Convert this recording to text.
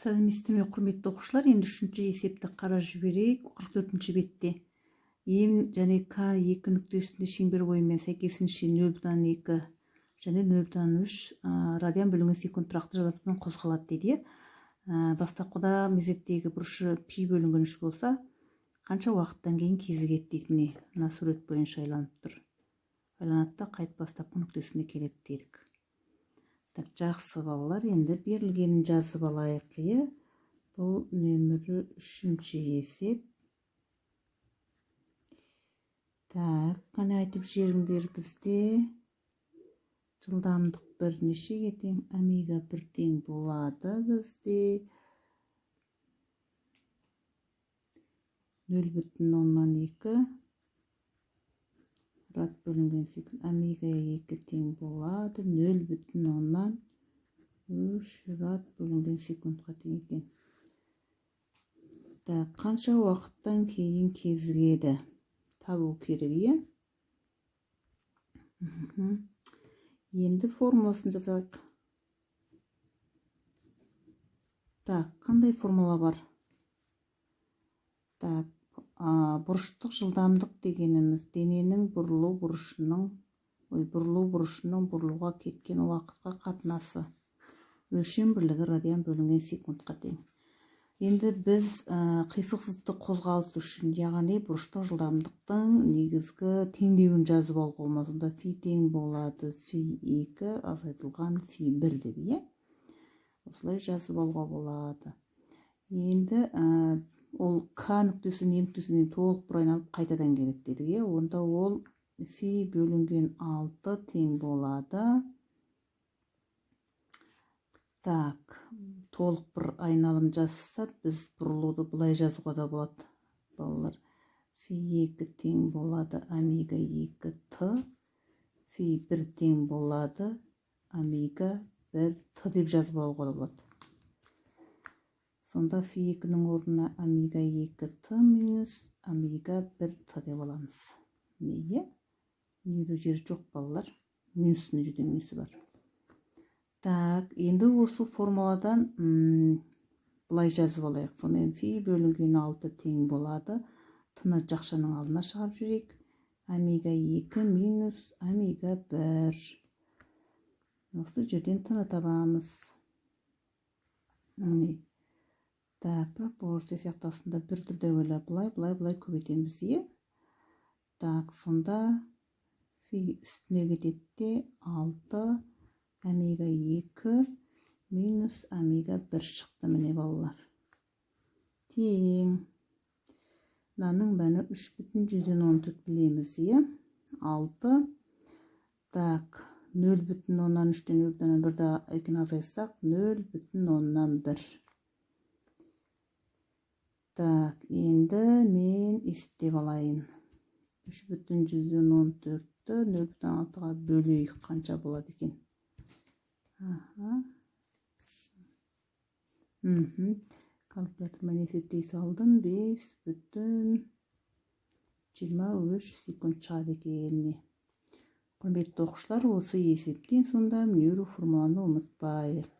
Сәлеметсіздер ме, құрметті оқушылар? Енді үшінші есепті қарап жіберейік. 44-ші бетте ем және К2 нүкте үстінде шеңбер бойымен сәйкесінше 0,2 және 0,3 радиан бөлінген секунд тұрақты жылдамдықпен қозғалады дейді. Бастапқыда мезеттегі бұрышы пи бөлінген 3 болса, қанша уақыттан кейін кезігеді дейді. Міне, мына сурет бойынша айланып тұр. Айланады да қайт бастапқы нүктесіне келеді дедік. Жақсы балалар, енді берілгенін жазып алайық. Бұл нөмірі 3-ші есеп. Қане айтып жеріңдер бізде. Жылдамдық бірнешеге тең, омега 1 тең болады бізде. 0,2 рад бөлінген секунд, омега 2 тең болады. 0,3 рад бөлінген секундқа тең екен. Қанша уақыттан кейін кезігеді? Табу керек, Енді формуласын жазайық. Қандай формула бар? Бұрыштық жылдамдық дегеніміз дененің бұрылу бұрышының бұрылуға кеткен уақытқа қатынасы. Өлшем бірлігі радиан бөлінген секундқа тең. Енді біз қисықсыздық қозғалыс үшін, яғни бұрыштық жылдамдықтың негізгі теңдеуін жазып алуға болмас. Онда фи тең болады фи 2 азайтылған фи 1 деп, осылай жазып алуға болады. Енді ол К нүктесінен Е нүктесіне толық бір айналып қайтадан келеді дедік. Онда ол фи бөлінген 6 тең болады. Толық бір айналым жазса, біз бұрылуды бұлай жазуға да болады. Балалар, фи 2 тең болады омега 2 т, фи 1 тең болады омега 1 т деп жазып алуға да болады. Сонда фи 2-нің орнына омега 2 т минус омега 1 т деп аламыз. Неге? Нөлі жер жоқ балалар. Минусының жерде минусы бар. Енді осы формуладан бұлай жазып алайық. Сонымен фи бөлінген 6 тең болады. Тыны жақшаның алдына шығарып жүрейік. Омега 2 минус омега 1. Осы жерден тыны табамыз. Пропорция сияқтасында бір түрде ойлап, бұлай көбейтеміз. Сонда фи үстіне кетеді 6 омега 2 минус омега 1 шықты, міне балалар. Тең. Мынаның мәні 3,14 білеміз, 6. 0,3-тен 0,1 екен азайсақ, 0,1. Енді мен есептеп алайын. 3,14-ті 0,6-ға бөлейік, қанша болады екен? Калькулятормен есептей салдым, 5,23 секунд шығады екен. Құрметті оқушылар, осы есептен сонда міне формуланы ұмытпайық.